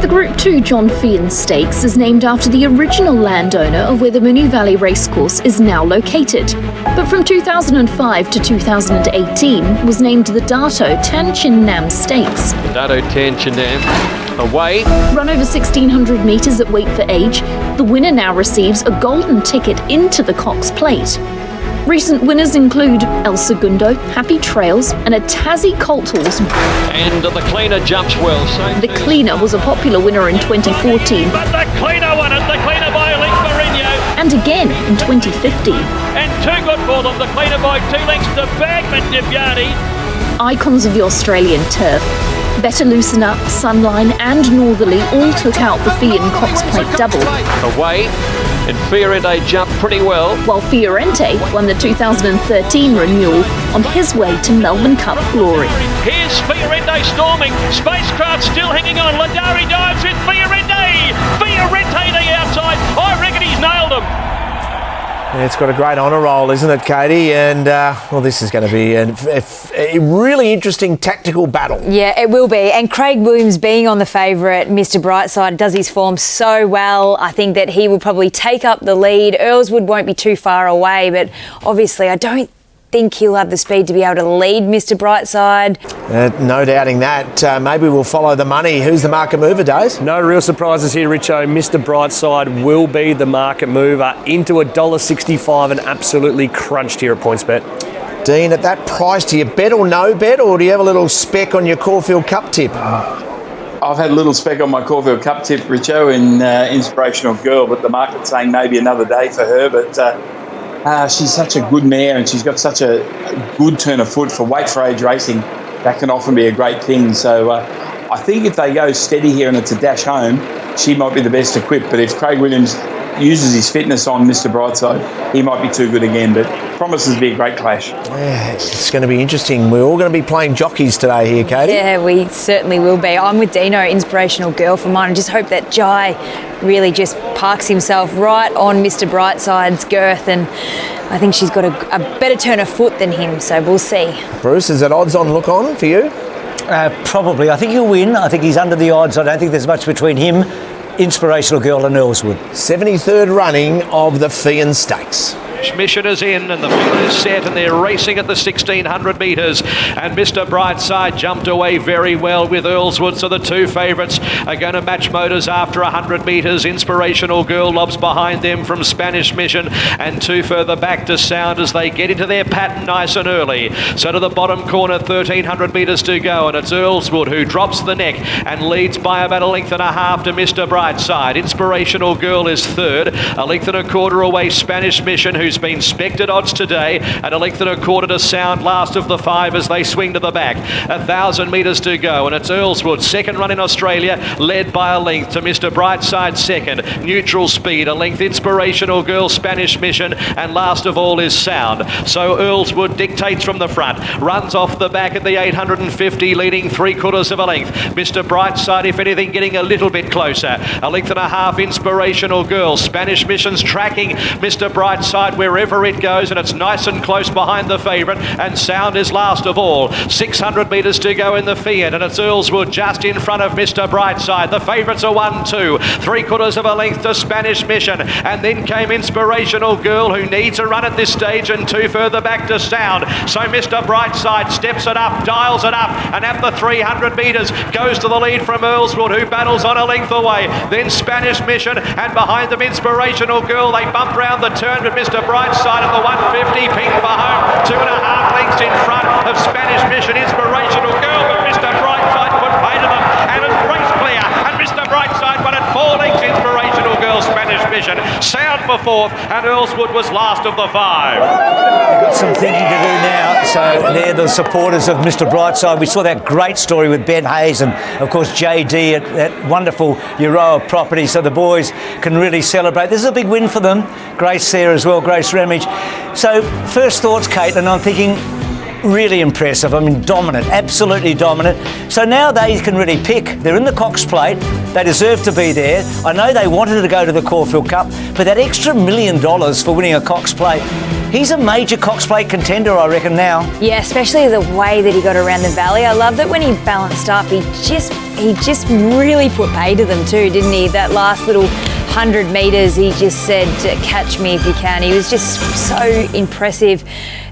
The Group 2 John Feehan Stakes is named after the original landowner of where the Moonee Valley Racecourse is now located, but from 2005 to 2018 was named the Dato Tan Chin Nam Stakes. Dato Tan Chin Nam, away. Run over 1,600 metres at weight for age, the winner now receives a golden ticket into the Cox Plate. Recent winners include El Segundo, Happy Trails, and a Tassie Colt horse. And the Cleaner jumps well. The Cleaner was a popular winner in 2014. But the Cleaner won it, the Cleaner by a length, Mourinho. And again in 2015. And too good for them, the Cleaner by 2 lengths to Bagman Dibyani. Icons of the Australian turf. Better Loosen Up, Sunline and Northerly all took out the Feehan Cox Plate double. Away. And Fiorente jumped pretty well. While Fiorente won the 2013 renewal on his way to Melbourne Cup glory. Here's Fiorente storming. Spacecraft still hanging on. Ladari dives with Fiorente. Fiorente the outside. I reckon he's nailed him. Yeah, it's got a great honour roll, isn't it, Katie? And, well, this is going to be a really interesting tactical battle. Yeah, it will be. And Craig Williams being on the favourite, Mr Brightside, does his form so well. I think that he will probably take up the lead. Earlswood won't be too far away, but obviously I don't think he'll have the speed to be able to lead Mr Brightside. No doubting that. Maybe we'll follow the money. Who's the market mover, Days? No real surprises here, Richo. Mr Brightside will be the market mover into $1.65 and absolutely crunched here at PointsBet. Dean, at that price, do you bet or no bet, or do you have a little spec on your Caulfield Cup tip? I've had a little spec on my Caulfield Cup tip, Richo, in Inspirational Girl, but the market's saying maybe another day for her, but she's such a good mare and she's got such a good turn of foot for weight for age racing. That can often be a great thing. So I think if they go steady here and it's a dash home, she might be the best equipped. But if Craig Williams uses his fitness on Mr Brightside, he might be too good again. But promises to be a great clash. Yeah, it's going to be interesting. We're all going to be playing jockeys today here, Katie. Yeah, we certainly will be. I'm with Dino, Inspirational Girl for mine. I just hope that Jai really just parks himself right on Mr Brightside's girth, and I think she's got a better turn of foot than him, so we'll see. Bruce, is that odds on look on for you? Probably. I think he'll win. I think he's under the odds. I don't think there's much between him, Inspirational Girl and Earlswood. 73rd running of the Feehan Stakes. Mission is in and the field is set and they're racing at the 1,600 metres, and Mr Brightside jumped away very well with Earlswood, so the two favourites are going to match motors after 100 metres. Inspirational Girl lobs behind them from Spanish Mission, and two further back to Sound as they get into their pattern nice and early. So to the bottom corner, 1,300 metres to go, and it's Earlswood who drops the neck and leads by about a length and a half to Mr Brightside. Inspirational Girl is third, a length and a quarter away Spanish Mission, who's been specced at odds today, and a length and a quarter to Sound, last of the five as they swing to the back. 1,000 metres to go, and it's Earlswood, second run in Australia, led by a length to Mr Brightside second. Neutral speed, a length Inspirational Girl, Spanish Mission, and last of all is Sound. So Earlswood dictates from the front, runs off the back at the 850, leading 3/4 of a length. Mr Brightside, if anything, getting a little bit closer. A length and a half Inspirational Girl. Spanish Mission's tracking Mr Brightside wherever it goes, and it's nice and close behind the favourite, and Sound is last of all. 600 metres to go in the Feehan, and it's Earlswood just in front of Mr Brightside. The favourites are 1-2, 3/4 of a length to Spanish Mission, and then came Inspirational Girl, who needs a run at this stage, and two further back to Sound. So Mr Brightside steps it up, dials it up, and at the 300 metres goes to the lead from Earlswood, who battles on a length away. Then Spanish Mission, and behind them Inspirational Girl. They bump round the turn, but Mr Brightside of the 150, ping for home, 2.5 lengths in front of Spanish Mission. Inspirational Girl, but Mr Brightside couldn't pay to them, and it's race clear, and Mr Brightside won at 4 lengths. Inspirational Girl, Spanish Mission, Sound for fourth, and Earlswood was last of the five. They've got some thinking to do now. So they're the supporters of Mr Brightside. We saw that great story with Ben Hayes and, of course, JD at that wonderful Euroa property, so the boys can really celebrate. This is a big win for them. Grace there as well, Grace Ramage. So first thoughts, Caitlin, I'm thinking really impressive. I mean, dominant, absolutely dominant. So now they can really pick. They're in the Cox Plate. They deserve to be there. I know they wanted to go to the Caulfield Cup, but that extra $1 million for winning a Cox Plate, he's a major Cox Plate contender, I reckon, now. Yeah, especially the way that he got around the valley. I love that when he balanced up, he just really put pay to them too, didn't he? That last little 100 metres, he just said, catch me if you can. He was just so impressive.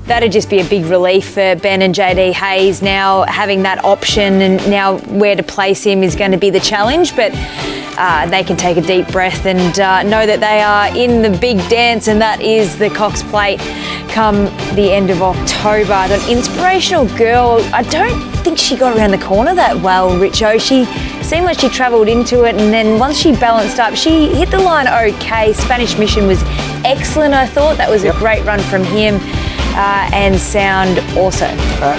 That'd just be a big relief for Ben and JD Hayes now having that option, and now where to place him is going to be the challenge. But they can take a deep breath and know that they are in the big dance, and that is the Cox Plate come the end of October. An inspirational girl. I don't think she got around the corner that well, Richo. She seemed like she travelled into it, and then once she balanced up, she hit the line okay. Spanish Mission was excellent, I thought. That was a great run from him. And Sound also.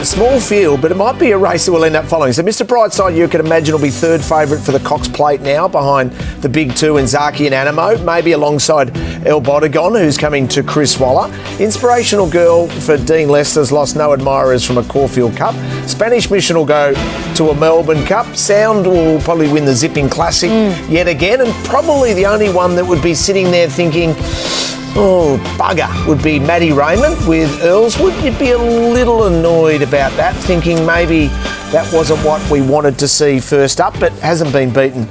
Small field, but it might be a race that will end up following. So Mr. Brightside, you can imagine, will be third favourite for the Cox Plate now, behind the big two in Zaki and Animo, maybe alongside El Bodegon, who's coming to Chris Waller. Inspirational Girl for Dean Lester's lost no admirers from a Caulfield Cup. Spanish Mission will go to a Melbourne Cup. Sound will probably win the Zipping Classic yet again, and probably the only one that would be sitting there thinking, oh, bugger, would be Maddie Raymond with Earlswood. You'd be a little annoyed about that, thinking maybe that wasn't what we wanted to see first up, but hasn't been beaten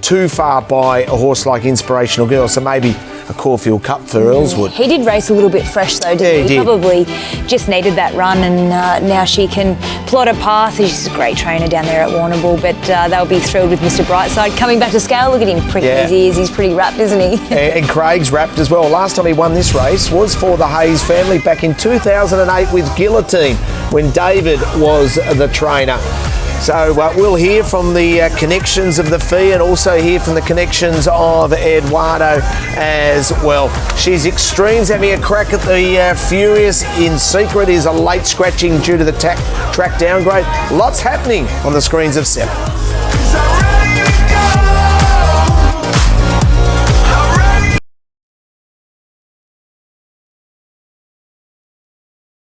too far by a horse like Inspirational Girl, so maybe a Caulfield Cup for Earlswood. He did race a little bit fresh though, didn't he? Probably just needed that run, and now she can plot a path. She's a great trainer down there at Warrnambool, but they'll be thrilled with Mr. Brightside coming back to scale. Look at him pricking his ears. He's pretty wrapped, isn't he? And Craig's wrapped as well. Last time he won this race was for the Hayes family back in 2008 with Guillotine, when David was the trainer. So we'll hear from the connections of the Fee, and also hear from the connections of Eduardo as well. She's Extremes having a crack at the Furious. In Secret is a late scratching due to the track downgrade. Lots happening on the screens of 7.